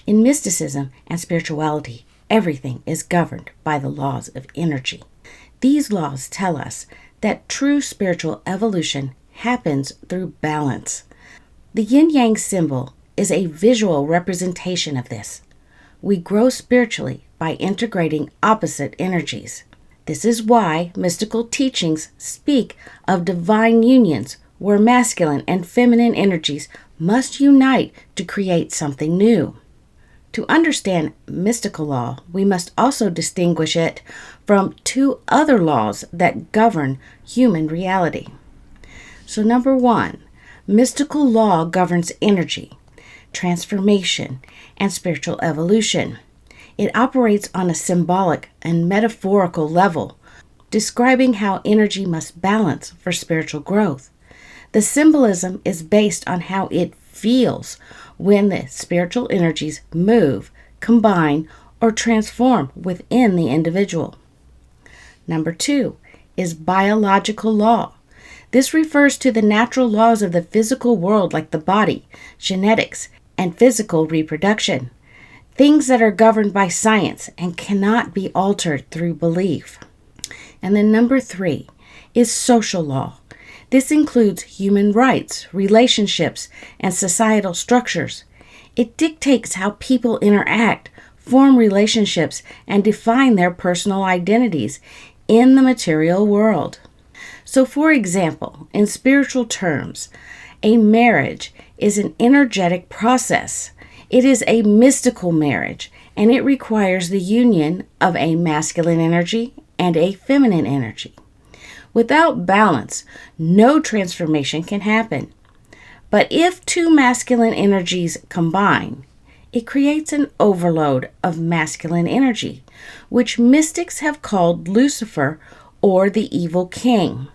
In mysticism and spirituality, everything is governed by the laws of energy. These laws tell us that true spiritual evolution happens through balance. The Yin-Yang symbol is a visual representation of this. We grow spiritually by integrating opposite energies. This is why mystical teachings speak of divine unions where masculine and feminine energies must unite to create something new. To understand mystical law, we must also distinguish it from two other laws that govern human reality. So number one, mystical law governs energy, transformation, and spiritual evolution. It operates on a symbolic and metaphorical level, describing how energy must balance for spiritual growth. The symbolism is based on how it feels when the spiritual energies move, combine, or transform within the individual. Number two is biological law. This refers to the natural laws of the physical world like the body, genetics, and physical reproduction. Things that are governed by science and cannot be altered through belief. And then number three is social law. This includes human rights, relationships, and societal structures. It dictates how people interact, form relationships, and define their personal identities in the material world. So, for example, in spiritual terms, a marriage is an energetic process. It is a mystical marriage, and it requires the union of a masculine energy and a feminine energy. Without balance, no transformation can happen. But if two masculine energies combine, it creates an overload of masculine energy, which mystics have called Lucifer or the evil king.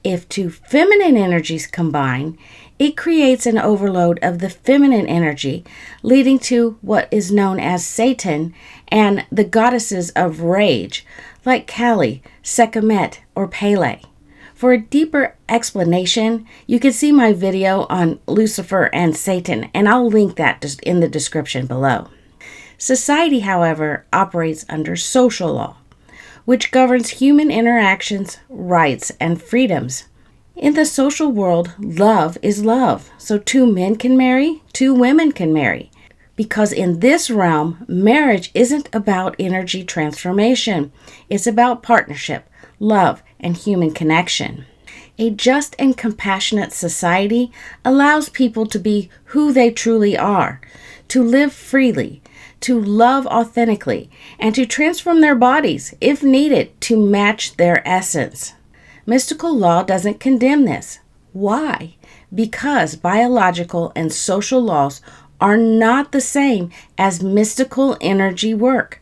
If two feminine energies combine, it creates an overload of the feminine energy, leading to what is known as Satan and the goddesses of rage, like Kali, Sekhmet, or Pele. For a deeper explanation, you can see my video on Lucifer and Satan, and I'll link that in the description below. Society, however, operates under social law, which governs human interactions, rights, and freedoms. In the social world, love is love. So two men can marry, two women can marry. Because in this realm, marriage isn't about energy transformation. It's about partnership, love, and human connection. A just and compassionate society allows people to be who they truly are, to live freely, to love authentically, and to transform their bodies, if needed, to match their essence. Mystical law doesn't condemn this. Why? Because biological and social laws are not the same as mystical energy work.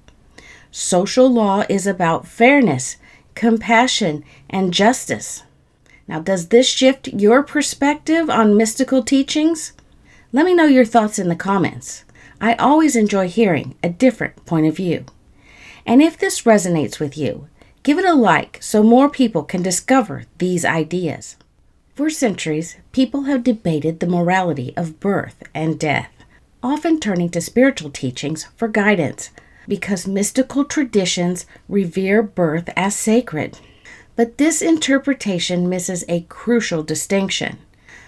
Social law is about fairness, compassion, and justice. Now, does this shift your perspective on mystical teachings? Let me know your thoughts in the comments. I always enjoy hearing a different point of view. And if this resonates with you, give it a like so more people can discover these ideas. For centuries, people have debated the morality of birth and death, often turning to spiritual teachings for guidance, because mystical traditions revere birth as sacred. But this interpretation misses a crucial distinction.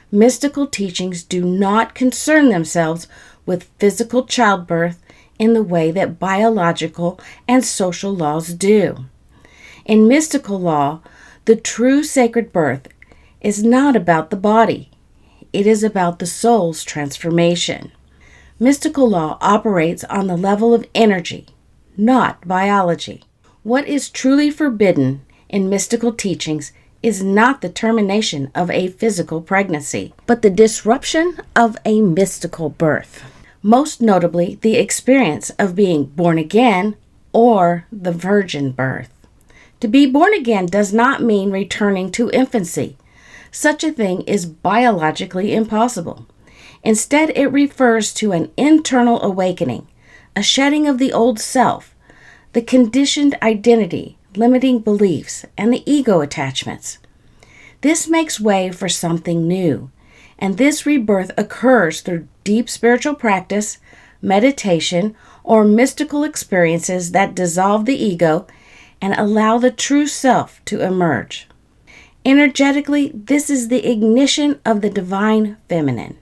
Mystical teachings do not concern themselves with physical childbirth in the way that biological and social laws do. In mystical law, the true sacred birth is not about the body. It is about the soul's transformation. Mystical law operates on the level of energy, not biology. What is truly forbidden in mystical teachings is not the termination of a physical pregnancy, but the disruption of a mystical birth. Most notably, the experience of being born again or the virgin birth. To be born again does not mean returning to infancy. Such a thing is biologically impossible. Instead, it refers to an internal awakening, a shedding of the old self, the conditioned identity, limiting beliefs, and the ego attachments. This makes way for something new, and this rebirth occurs through deep spiritual practice, meditation, or mystical experiences that dissolve the ego and allow the true self to emerge. Energetically, this is the ignition of the divine feminine.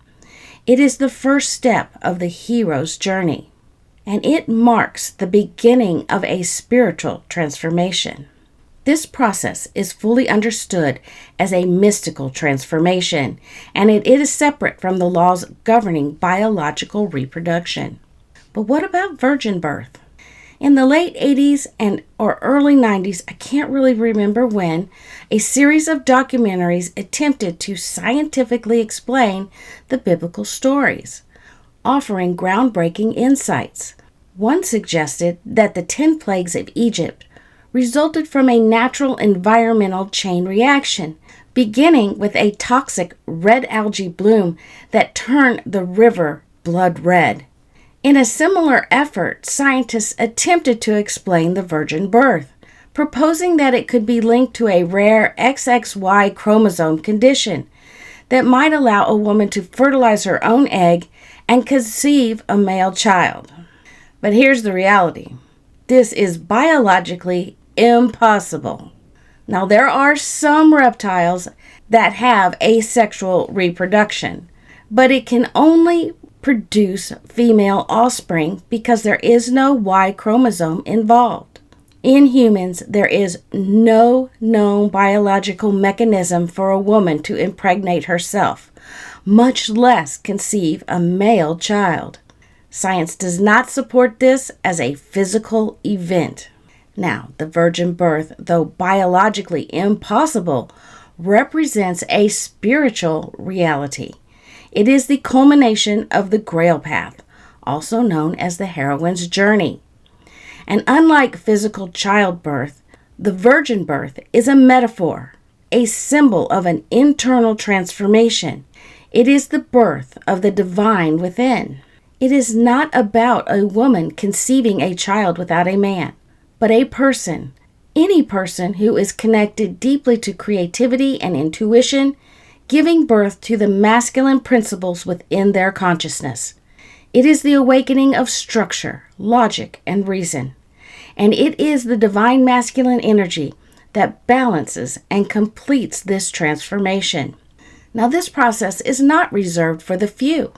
It is the first step of the hero's journey, and it marks the beginning of a spiritual transformation. This process is fully understood as a mystical transformation, and it is separate from the laws governing biological reproduction. But what about virgin birth? In the late 80s or early 90s, I can't really remember when, a series of documentaries attempted to scientifically explain the biblical stories, offering groundbreaking insights. One suggested that the 10 plagues of Egypt resulted from a natural environmental chain reaction, beginning with a toxic red algae bloom that turned the river blood red. In a similar effort, scientists attempted to explain the virgin birth, proposing that it could be linked to a rare XXY chromosome condition that might allow a woman to fertilize her own egg and conceive a male child. But here's the reality. This is biologically impossible. Now, there are some reptiles that have asexual reproduction, but it can only produce female offspring because there is no Y chromosome involved. In humans, there is no known biological mechanism for a woman to impregnate herself, much less conceive a male child. Science does not support this as a physical event. Now, the virgin birth, though biologically impossible, represents a spiritual reality. It is the culmination of the Grail path, also known as the heroine's journey. And unlike physical childbirth, the virgin birth is a metaphor, a symbol of an internal transformation. It is the birth of the divine within. It is not about a woman conceiving a child without a man, but a person, any person who is connected deeply to creativity and intuition, giving birth to the masculine principles within their consciousness. It is the awakening of structure, logic, and reason. And it is the divine masculine energy that balances and completes this transformation. Now, this process is not reserved for the few.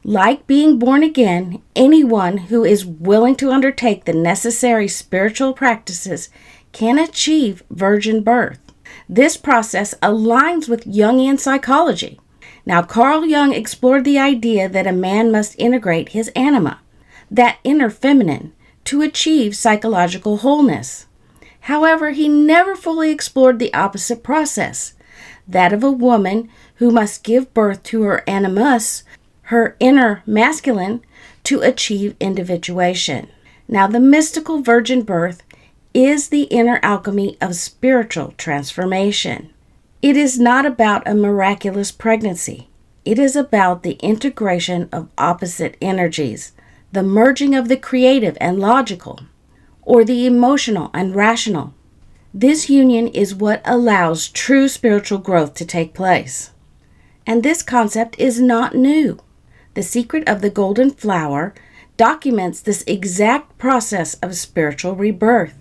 Like being born again, anyone who is willing to undertake the necessary spiritual practices can achieve virgin birth. This process aligns with Jungian psychology. Now, Carl Jung explored the idea that a man must integrate his anima, that inner feminine, to achieve psychological wholeness. However, he never fully explored the opposite process, that of a woman who must give birth to her animus, her inner masculine, to achieve individuation. Now, the mystical virgin birth is the inner alchemy of spiritual transformation. It is not about a miraculous pregnancy. It is about the integration of opposite energies, the merging of the creative and logical, or the emotional and rational. This union is what allows true spiritual growth to take place. And this concept is not new. The Secret of the Golden Flower documents this exact process of spiritual rebirth.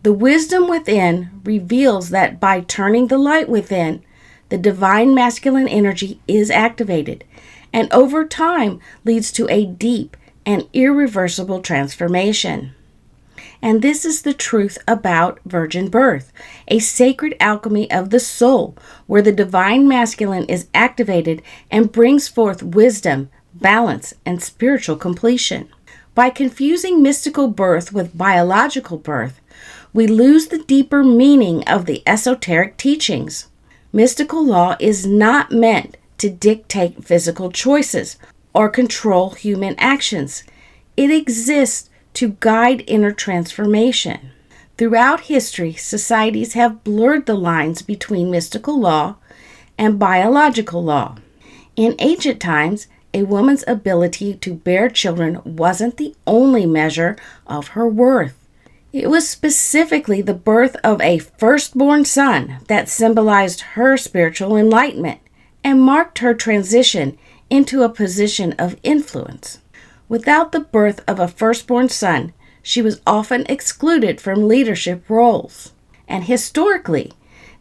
The wisdom within reveals that by turning the light within, the divine masculine energy is activated, and over time leads to a deep and irreversible transformation. And this is the truth about virgin birth, a sacred alchemy of the soul, where the divine masculine is activated and brings forth wisdom, balance, and spiritual completion. By confusing mystical birth with biological birth, we lose the deeper meaning of the esoteric teachings. Mystical law is not meant to dictate physical choices or control human actions. It exists to guide inner transformation. Throughout history, societies have blurred the lines between mystical law and biological law. In ancient times, a woman's ability to bear children wasn't the only measure of her worth. It was specifically the birth of a firstborn son that symbolized her spiritual enlightenment and marked her transition into a position of influence. Without the birth of a firstborn son, she was often excluded from leadership roles. And historically,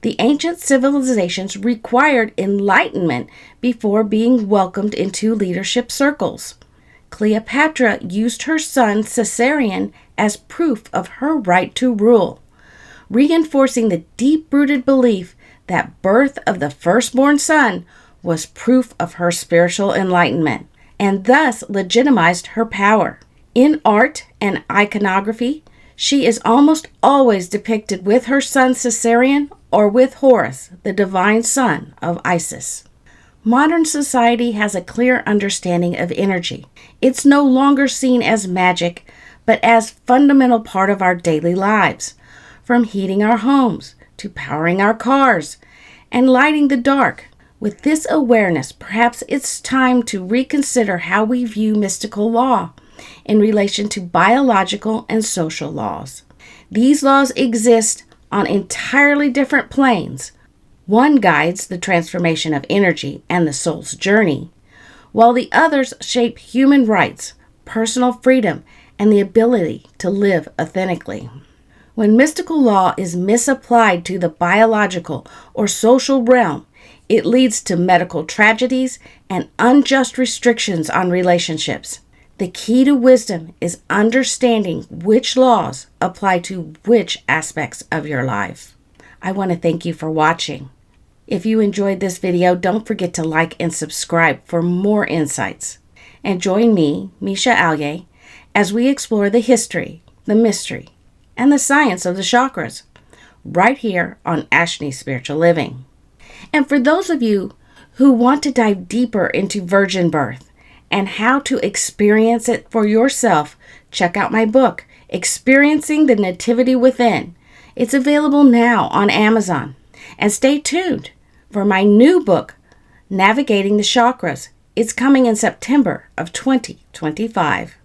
the ancient civilizations required enlightenment before being welcomed into leadership circles. Cleopatra used her son Caesarion as proof of her right to rule, reinforcing the deep-rooted belief that birth of the firstborn son was proof of her spiritual enlightenment, and thus legitimized her power. In art and iconography, she is almost always depicted with her son Caesarion or with Horus, the divine son of Isis. Modern society has a clear understanding of energy. It's no longer seen as magic, but as fundamental part of our daily lives, from heating our homes to powering our cars and lighting the dark. With this awareness, perhaps it's time to reconsider how we view mystical law in relation to biological and social laws. These laws exist on entirely different planes. One guides the transformation of energy and the soul's journey, while the others shape human rights, personal freedom, and the ability to live authentically. When mystical law is misapplied to the biological or social realm, it leads to medical tragedies and unjust restrictions on relationships. The key to wisdom is understanding which laws apply to which aspects of your life. I want to thank you for watching. If you enjoyed this video, don't forget to like and subscribe for more insights. And join me, Misapplying, as we explore the history, the mystery, and the science of the chakras, right here on Aashni Spiritual Living. And for those of you who want to dive deeper into virgin birth and how to experience it for yourself, check out my book, Experiencing the Nativity Within. It's available now on Amazon. And stay tuned for my new book, Navigating the Chakras. It's coming in September of 2025.